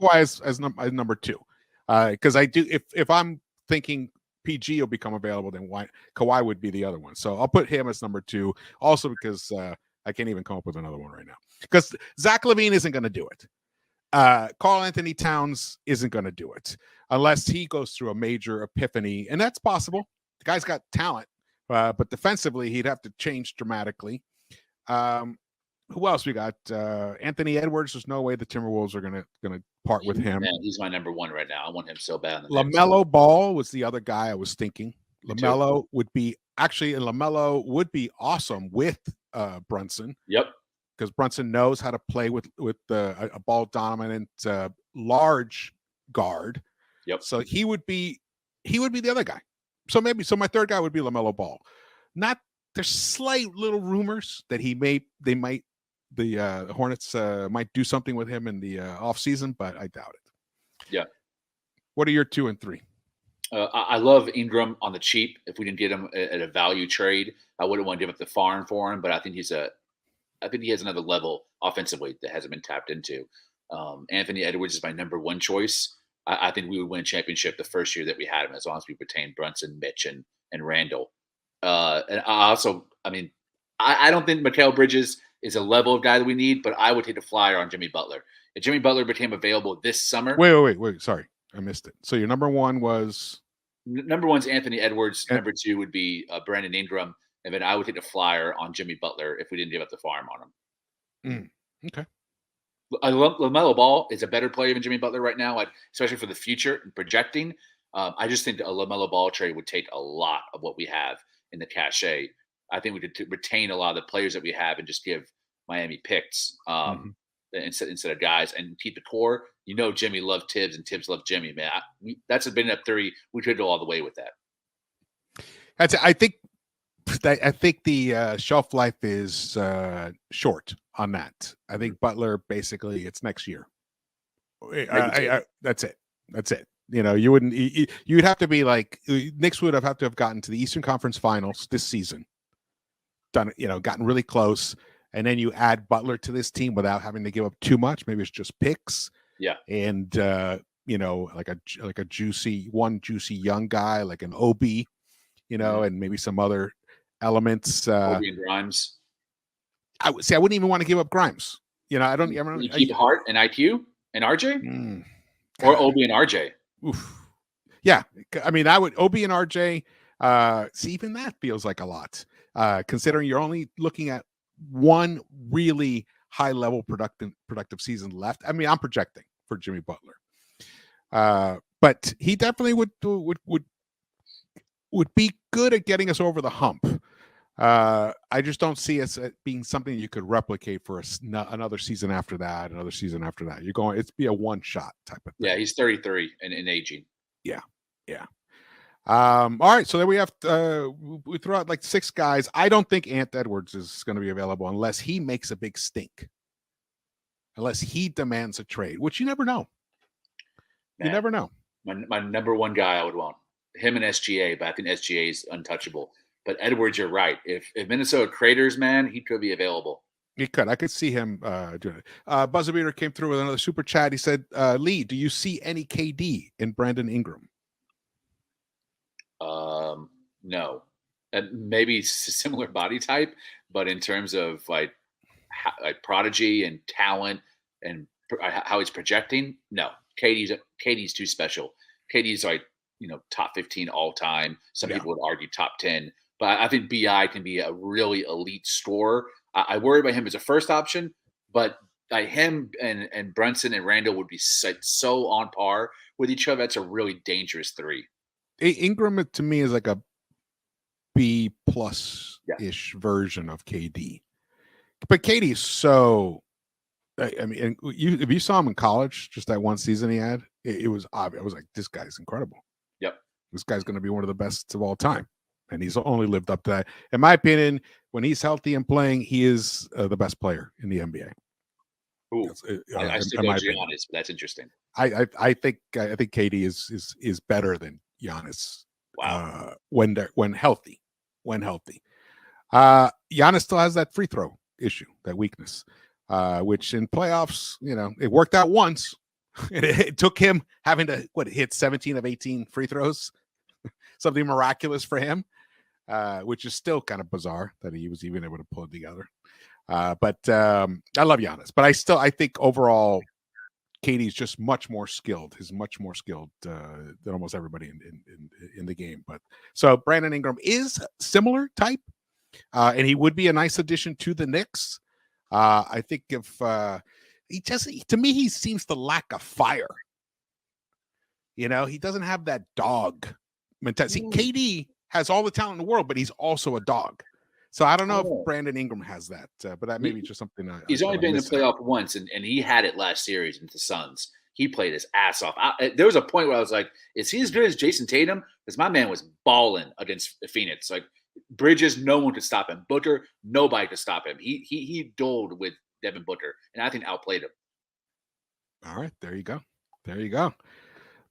Kawhi as number 2 because I do if I'm thinking PG will become available, then Kawhi would be the other one. So I'll put him as number 2. Also because I can't even come up with another one right now because Zach LaVine isn't going to do it. Karl Anthony Towns isn't going to do it unless he goes through a major epiphany, and that's possible. The guy's got talent, but defensively he'd have to change dramatically. Who else we got? Anthony Edwards. There's no way the Timberwolves are gonna part with him. Man, he's my number 1 right now. I want him so bad. LaMelo Ball was the other guy I was thinking. LaMelo would be awesome with Brunson. Yep. Because Brunson knows how to play with a ball dominant large guard. Yep. So he would be the other guy. So my 3rd guy would be LaMelo Ball. There's slight little rumors that the Hornets might do something with him in the offseason, but I doubt it. Yeah. What are your 2 and 3? I love Ingram on the cheap. If we didn't get him at a value trade, I wouldn't want to give up the farm for him, but I think he has another level offensively that hasn't been tapped into. Anthony Edwards is my number 1 choice. I think we would win a championship the first year that we had him, as long as we retained Brunson, Mitch, and Randall. And I don't think Mikal Bridges is a level of guy that we need, but I would take a flyer on Jimmy Butler. If Jimmy Butler became available this summer. Wait. Sorry. I missed it. So your number 1 was? Number 1's Anthony Edwards. Number 2 would be Brandon Ingram. And then I would take a flyer on Jimmy Butler if we didn't give up the farm on him. Okay. LaMelo Ball is a better player than Jimmy Butler right now, especially for the future and projecting. I just think a LaMelo Ball trade would take a lot of what we have in the cachet. I think we could retain a lot of the players that we have and just give Miami picks instead of guys and keep the core. Jimmy loved Tibbs and Tibbs loved Jimmy, man. That's a been up 3. We could go all the way with that. I think the shelf life is short on that. I think Butler basically it's next year. That's it. You'd have to be like Knicks would have to have gotten to the Eastern Conference Finals this season. Gotten really close, and then you add Butler to this team without having to give up too much. Maybe it's just picks. Yeah. And like a juicy young guy, like an Obi, and maybe some other elements. Obi and Grimes. I wouldn't even want to give up Grimes. I don't. You keep Hart and IQ and RJ, or God. Obi and RJ. Oof. Yeah, I mean, I would Obi and RJ. See, even that feels like a lot, considering you're only looking at one really high level productive season left. I mean, I'm projecting for Jimmy Butler, but he definitely would be good at getting us over the hump. I just don't see us being something you could replicate for another season after that, another season after that. It's be a one shot type of thing. Yeah, he's 33 and aging. Yeah. All right, so then we have we throw out like 6 guys. I don't think Ant Edwards is going to be available unless he makes a big stink, unless he demands a trade, which you never know. Man, you never know. My number one guy I would want him and SGA, but I think SGA is untouchable. But Edwards, you're right. If Minnesota craters, man, he could be available. He could. I could see him doing it. Buzzer Beater came through with another super chat. He said, Lee, do you see any KD in Brandon Ingram? No. Maybe similar body type, but in terms of like prodigy and talent and how he's projecting, no. KD's too special. KD's like, top 15 all time. Some people would argue top 10. But I think BI can be a really elite scorer. I worry about him as a first option, but him and Brunson and Randall would be so on par with each other. That's a really dangerous 3. Ingram to me is like a B+ ish version of KD, but KD is so. I mean, if you saw him in college, just that one season he had, it was obvious. I was like, this guy's incredible. Yep, this guy's going to be one of the best of all time, and he's only lived up to that. In my opinion, when he's healthy and playing, he is the best player in the NBA. Ooh, I still go Giannis, but that's interesting. I think KD is better than Giannis. Wow. When healthy. Giannis still has that free throw issue, that weakness, which in playoffs, it worked out once. It took him having to hit 17 of 18 free throws, something miraculous for him, which is still kind of bizarre that he was even able to pull it together. But I love Giannis, but I think overall KD's just much more skilled. He's much more skilled than almost everybody in the game. But so Brandon Ingram is similar type, and he would be a nice addition to the Knicks. I think if to me, he seems to lack a fire. He doesn't have that dog mentality. See, KD has all the talent in the world, but he's also a dog. So I don't know if Brandon Ingram has that, but that may be just something. He's only been in the playoff once, and he had it last series against the Suns. He played his ass off. There was a point where I was like, is he as good as Jason Tatum? Because my man was balling against Phoenix. Like Bridges, no one could stop him. Booker, nobody could stop him. He dueled with Devin Booker, and I think outplayed him. All right, there you go.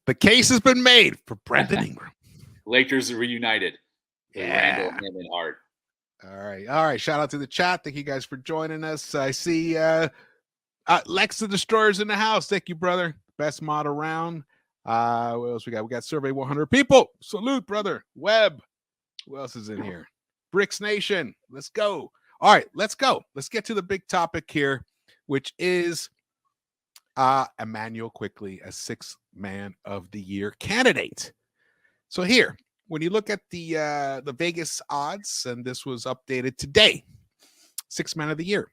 The case has been made for Brandon Ingram. Lakers are reunited. Yeah. Randall, him, and Hart. All right. Shout out to the chat. Thank you guys for joining us. I see Lex the Destroyer's in the house. Thank you, brother. Best mod around. What else we got? We got Survey 100 people. Salute, brother. Webb. Who else is in here? Bricks Nation. Let's go. All right, let's go. Let's get to the big topic here, which is Immanuel Quickley, a 6th Man of the Year candidate. So here, when you look at the Vegas odds, and this was updated today, 6th Man of the Year.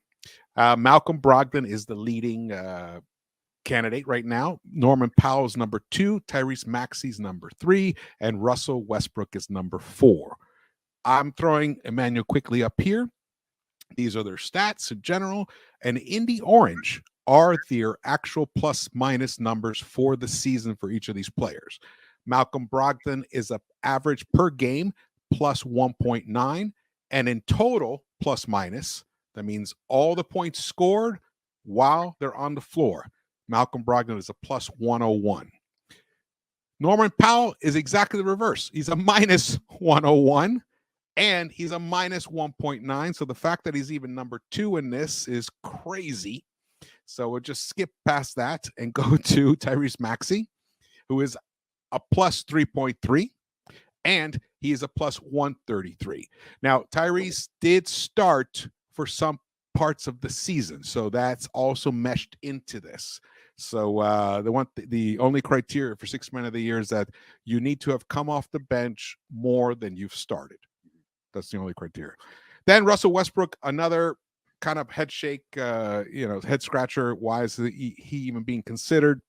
Malcolm Brogdon is the leading candidate right now. Norman Powell is number 2. Tyrese Maxey's number 3. And Russell Westbrook is number 4. I'm throwing Immanuel Quickley up here. These are their stats in general. And in the orange are their actual plus-minus numbers for the season for each of these players. Malcolm Brogdon is an average per game plus 1.9, and in total plus minus. That means all the points scored while they're on the floor. Malcolm Brogdon is a plus 101. Norman Powell is exactly the reverse. He's a minus 101, and he's a minus 1.9. So the fact that he's even number 2 in this is crazy. So we'll just skip past that and go to Tyrese Maxey. who is a plus 3.3, and he is a plus 133. Now, Tyrese did start for some parts of the season, so that's also meshed into this. So the only criteria for sixth man of the year is that you need to have come off the bench more than you've started. That's the only criteria. Then Russell Westbrook, another kind of head shake, head scratcher. Why is he even being considered?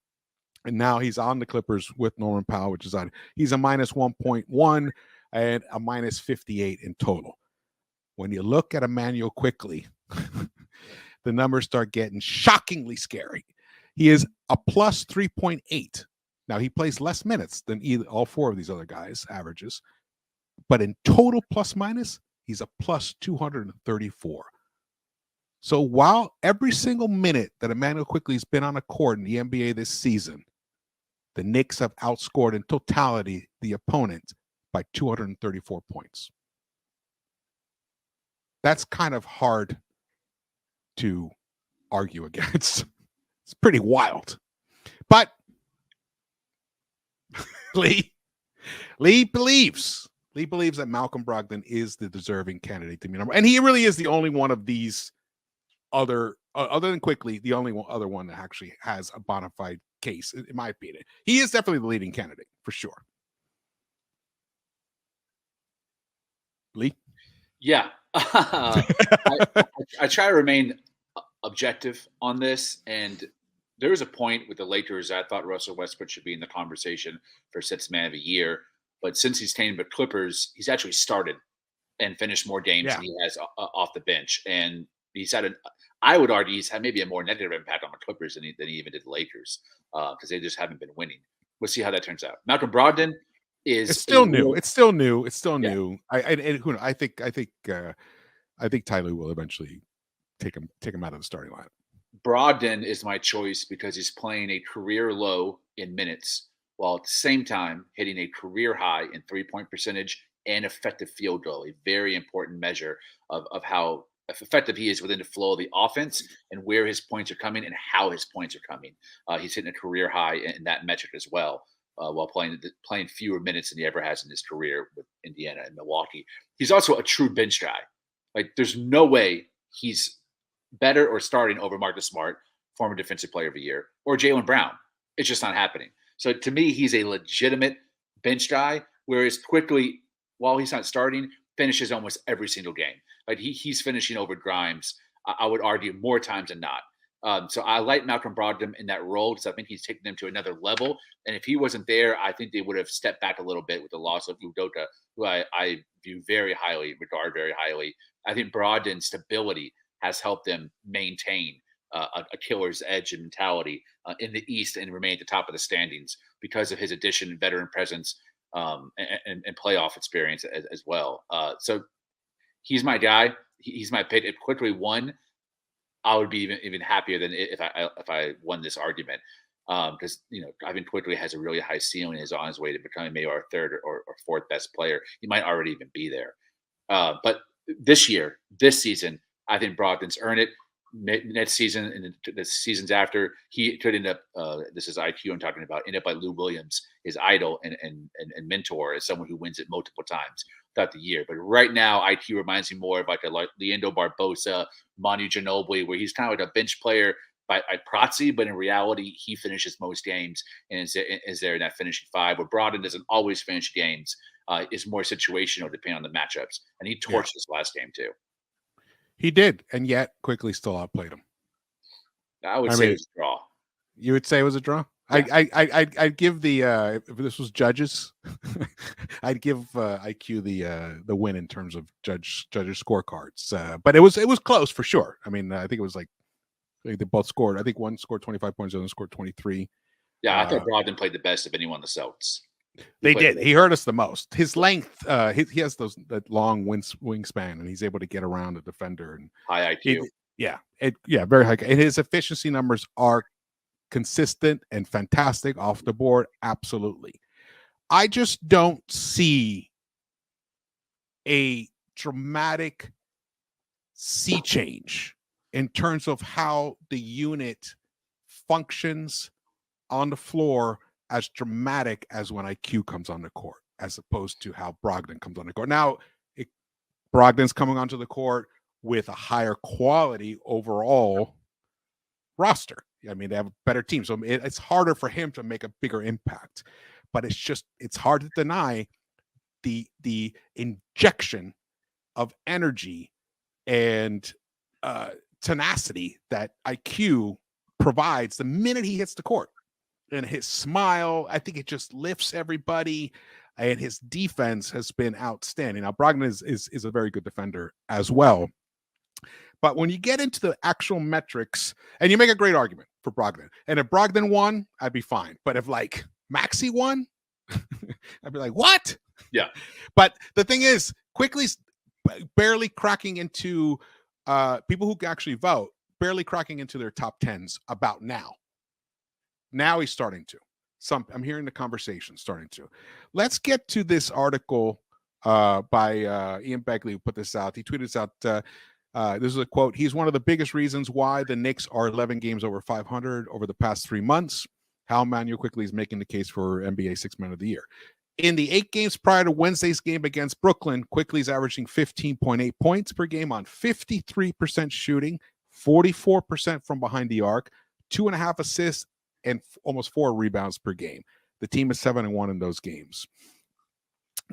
And now he's on the Clippers with Norman Powell, which is on. He's a minus 1.1 and a minus 58 in total. When you look at Immanuel Quickley, the numbers start getting shockingly scary. He is a plus 3.8. Now, he plays less minutes than all four of these other guys' averages. But in total plus minus, he's a plus 234. So while every single minute that Immanuel Quickley's been on a court in the NBA this season, the Knicks have outscored in totality the opponent by 234 points. That's kind of hard to argue against. It's pretty wild. But Lee believes that Malcolm Brogdon is the deserving candidate to be number. And he really is the only one of these other than Quickley, the only other one that actually has a bona fide case, in my opinion. He is definitely the leading candidate, for sure. Lee? Yeah. I try to remain objective on this, and there was a point with the Lakers I thought Russell Westbrook should be in the conversation for sixth man of the year, but since he's taken with Clippers, he's actually started and finished more games than he has off the bench, and he's had I would argue he's had maybe a more negative impact on the Clippers than he even did the Lakers, because they just haven't been winning. We'll see how that turns out. Malcolm Brogdon is still new. It's still new. Yeah. I think Tyler will eventually take him out of the starting lineup. Brogdon is my choice because he's playing a career low in minutes, while at the same time hitting a career high in 3-point percentage and effective field goal, a very important measure of how effective he is within the flow of the offense and where his points are coming and how his points are coming. He's hitting a career high in that metric as well, while playing fewer minutes than he ever has in his career with Indiana and Milwaukee. He's also a true bench guy. Like, there's no way he's better or starting over Marcus Smart, former defensive player of the year, or Jaylen Brown. It's just not happening. So to me, he's a legitimate bench guy, whereas Quickley, while he's not starting, finishes almost every single game. Like, he's finishing over Grimes, I would argue, more times than not. So I like Malcolm Brogdon in that role because I think he's taken them to another level. And if he wasn't there, I think they would have stepped back a little bit with the loss of Udoka, who I view very highly, regard very highly. I think Brogdon's stability has helped them maintain a killer's edge and mentality in the East and remain at the top of the standings because of his addition, veteran presence, and playoff experience as well. So he's my guy. He's my pick. If Quickley won, I would be even happier than if I won this argument, because I think Quickley has a really high ceiling. Is on his way to becoming maybe our third or fourth best player. He might already even be there. But this season, I think Brogdon's earned it. Next season and the seasons after, he could end up. This is IQ I'm talking about. End up like Lou Williams, his idol and mentor, as someone who wins it multiple times throughout the year. But right now, IQ reminds me more of like Leandro Barbosa, Manu Ginobili, where he's kind of like a bench player by proxy, but in reality, he finishes most games and is there in that finishing five. Where Brogdon doesn't always finish games, is more situational depending on the matchups, and he torched this last game too. He did, and yet Quickley still outplayed him. I would say it was a draw. You would say it was a draw? Yeah. I'd give the if this was judges, I'd give IQ the win in terms of judges scorecards. But it was close for sure. I mean, I think it was like they both scored. I think one scored 25 points, the other scored 23. Yeah, I thought Brogdon played the best of anyone on the Celtics. They did. He hurt us the most. His length, he has that long wingspan, and he's able to get around a defender and high IQ. Very high. And his efficiency numbers are consistent and fantastic off the board. Absolutely. I just don't see a dramatic sea change in terms of how the unit functions on the floor as dramatic as when IQ comes on the court, as opposed to how Brogdon comes on the court. Now, Brogdon's coming onto the court with a higher quality overall roster. I mean, they have a better team, so it's harder for him to make a bigger impact. But it's hard to deny the injection of energy and tenacity that IQ provides the minute he hits the court. And his smile, I think it just lifts everybody. And his defense has been outstanding. Now, Brogdon is a very good defender as well. But when you get into the actual metrics, and you make a great argument for Brogdon, and if Brogdon won, I'd be fine. But if like Maxey won, I'd be like, what? Yeah. But the thing is, Quickley's barely cracking into people who actually vote, barely cracking into their top 10s about now. Now he's starting to. I'm hearing the conversation starting to. Let's get to this article by Ian Begley, who put this out. He tweeted this out. This is a quote. He's one of the biggest reasons why the Knicks are 11 games over 500 over the past 3 months. How Immanuel Quickley is making the case for NBA Sixth Man of the Year. In the 8 games prior to Wednesday's game against Brooklyn, Quickley's averaging 15.8 points per game on 53% shooting, 44% from behind the arc, 2.5 assists, and almost 4 rebounds per game. The team is 7-1 in those games.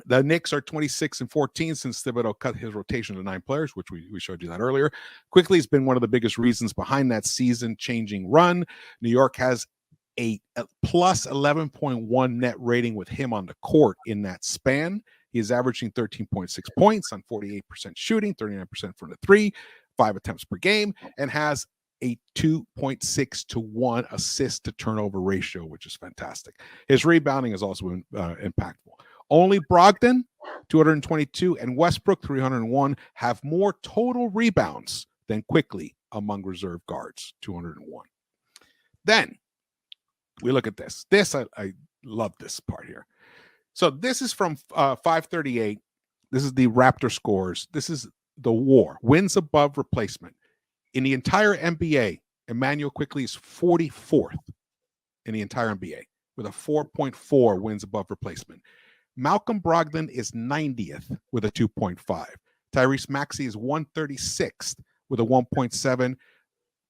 The Knicks are 26-14 since Thibodeau cut his rotation to 9 players, which we showed you that earlier. Quickley has been one of the biggest reasons behind that season-changing run. New York has a plus 11.1 net rating with him on the court in that span. He is averaging 13.6 points on 48% shooting, 39% from the 3, 5 attempts per game, and has a 2.6 to 1 assist to turnover ratio, which is fantastic. His rebounding has also been impactful. Only Brogdon, 222, and Westbrook, 301, have more total rebounds than Quickley among reserve guards, 201. Then we look at this. I love this part here. So this is from 538. This is the Raptor scores. This is the WAR, wins above replacement. In the entire NBA, Immanuel Quickley is 44th in the entire NBA with a 4.4 wins above replacement. Malcolm Brogdon is 90th with a 2.5. Tyrese Maxey is 136th with a 1.7.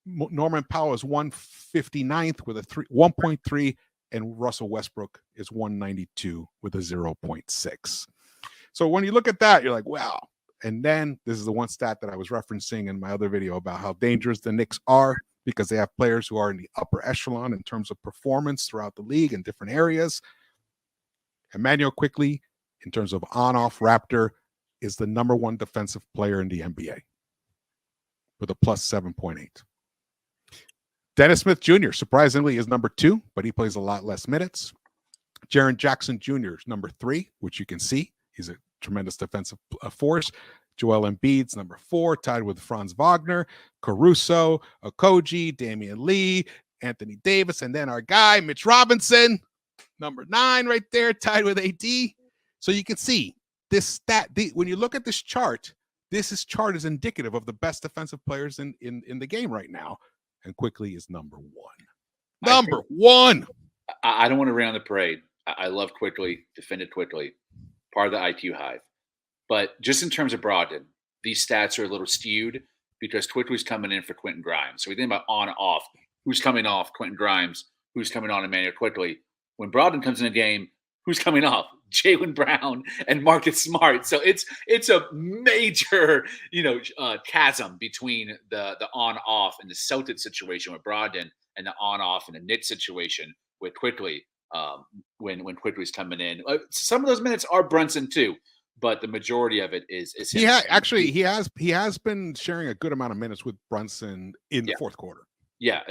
Norman Powell is 159th with a 1.3, and Russell Westbrook is 192 with a 0.6. So when you look at that, you're like, wow. And then this is the one stat that I was referencing in my other video about how dangerous the Knicks are because they have players who are in the upper echelon in terms of performance throughout the league in different areas. Immanuel Quickley, in terms of on-off Raptor, is the number 1 defensive player in the NBA with a plus 7.8. Dennis Smith Jr., surprisingly, is number 2, but he plays a lot less minutes. Jaren Jackson Jr. is number 3, which you can see. He's a tremendous defensive force. Joel Embiid's number 4, tied with Franz Wagner, Caruso, Okogie, Damian Lee, Anthony Davis, and then our guy, Mitch Robinson, number 9 right there, tied with AD. So you can see this stat. When you look at this chart, this chart is indicative of the best defensive players in the game right now. And Quickley is number 1. Number 1. I don't want to rain on the parade. I love Quickley, defended Quickley, part of the IQ hive. But just in terms of Brogdon, these stats are a little skewed because Quickley's coming in for Quentin Grimes. So we think about on off. Who's coming off? Quentin Grimes. Who's coming on? Immanuel Quickley. When Brogdon comes in a game, who's coming off? Jaylen Brown and Marcus Smart. So it's a major chasm between the on off and the Celtics situation with Brogdon and the on off and the Knicks situation with Quickley when Quickley's coming in. Some of those minutes are Brunson too, but the majority of it is him. He has been sharing a good amount of minutes with Brunson in the fourth quarter. Yeah,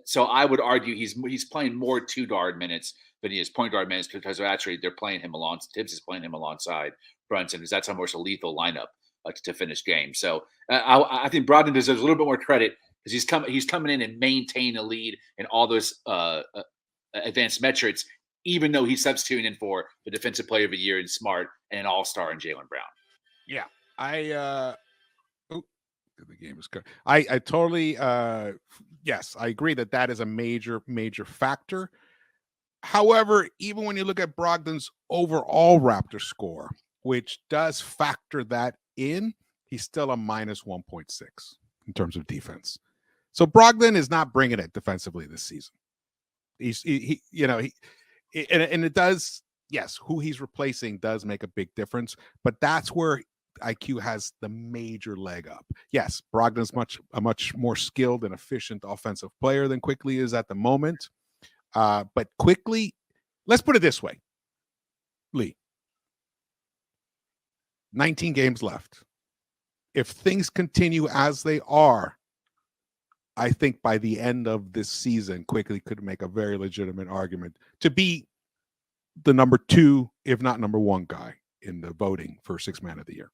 so I would argue he's playing more 2-guard minutes than he is point guard minutes because actually they're playing him Tibbs is playing him alongside Brunson because that's almost a lethal lineup to finish games. So I think Brogdon deserves a little bit more credit because he's coming in and maintaining a lead in all those advanced metrics, even though he's substituting in for the defensive player of the year in Smart and an all-star in Jaylen Brown. Yeah, the game is good. I totally yes, I agree that is a major factor. However, even when you look at Brogdon's overall Raptor score, which does factor that in, he's still a minus 1.6 in terms of defense. So Brogdon is not bringing it defensively this season. And it does, yes, who he's replacing does make a big difference, but that's where IQ has the major leg up. Yes, Brogdon's a much more skilled and efficient offensive player than Quickley is at the moment. But Quickley, let's put it this way, Lee, 19 games left. If things continue as they are, I think by the end of this season, Quickley could make a very legitimate argument to be the number 2, if not number 1 guy in the voting for Sixth Man of the Year.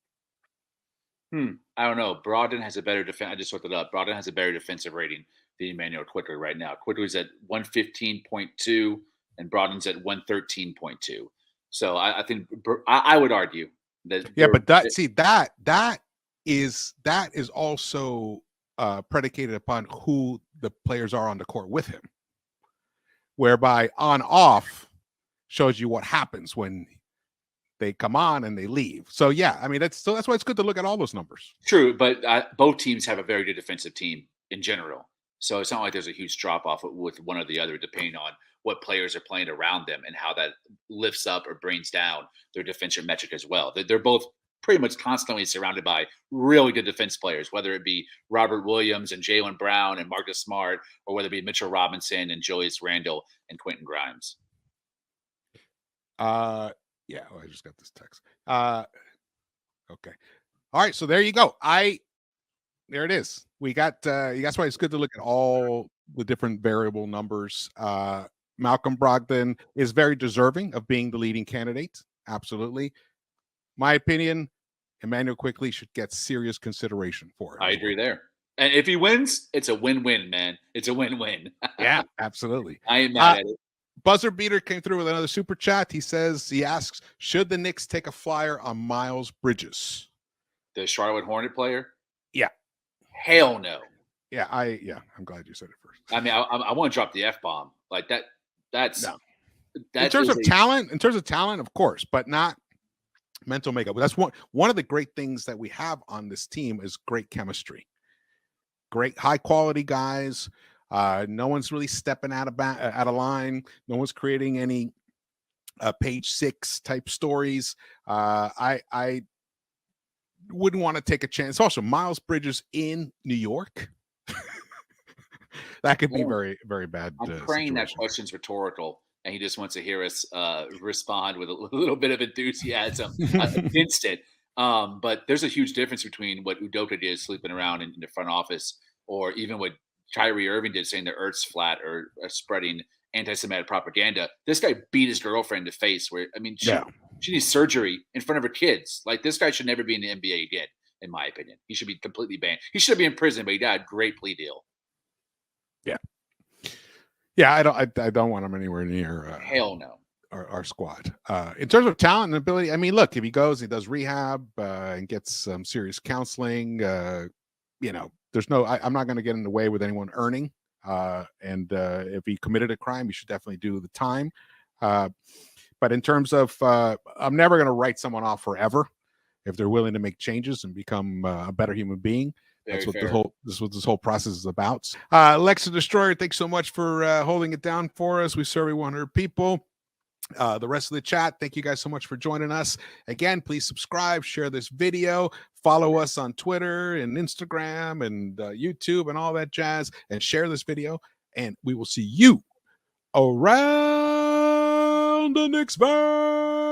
I don't know. Brogdon has a better defense. I just looked it up. Brogdon has a better defensive rating than Immanuel Quickley right now. Quickley's at 115.2 and Brogdon's at 113.2. So I think I would argue that. Yeah, but that is also predicated upon who the players are on the court with him. Whereby on-off shows you what happens when they come on and they leave. So yeah, I mean that's why it's good to look at all those numbers. True, but both teams have a very good defensive team in general. So it's not like there's a huge drop off with one or the other, depending on what players are playing around them and how that lifts up or brings down their defensive metric as well. They're both pretty much constantly surrounded by really good defense players, whether it be Robert Williams and Jaylen Brown and Marcus Smart, or whether it be Mitchell Robinson and Julius Randle and Quentin Grimes. Yeah, I just got this text. Okay. All right, so there you go. There it is. We got that's why it's good to look at all the different variable numbers. Malcolm Brogdon is very deserving of being the leading candidate. Absolutely. My opinion, Immanuel Quickley should get serious consideration for it. I agree there. And if he wins, it's a win-win, man. It's a win-win. Yeah, absolutely. I am mad at it. Buzzer Beater came through with another super chat. He asks, should the Knicks take a flyer on Miles Bridges? The Charlotte Hornet player? Yeah. Hell no. Yeah, I'm glad you said it first. I mean, I want to drop the F-bomb. Like that's no. In terms of talent, of course, but not mental makeup. That's one of the great things that we have on this team is great chemistry. Great high quality guys. No one's really stepping out of line. No one's creating any page 6 type stories. I wouldn't want to take a chance. Also, Miles Bridges in New York. That could be very, very bad. I'm praying that question's rhetorical, and he just wants to hear us respond with a little bit of enthusiasm against it. But there's a huge difference between what Udoka did sleeping around in the front office, or even what Kyrie Irving did saying the earth's flat or spreading anti-Semitic propaganda. This guy beat his girlfriend in the face. She needs surgery in front of her kids. Like, this guy should never be in the NBA again, in my opinion. He should be completely banned. He should be in prison, but he got a great plea deal. Yeah, I don't want him anywhere near. Hell no. Our squad. In terms of talent and ability, I mean, look, if he goes, he does rehab and gets some serious counseling. There's no. I'm not going to get in the way with anyone earning. And if he committed a crime, he should definitely do the time. But in terms of, I'm never going to write someone off forever if they're willing to make changes and become a better human being. That's what this whole process is about. Lex the Destroyer, thanks so much for holding it down for us. We serve 100 people. The rest of the chat, thank you guys so much for joining us. Again, please subscribe, share this video, follow us on Twitter and Instagram and YouTube and all that jazz, and share this video. And we will see you around the Knicks-Verse.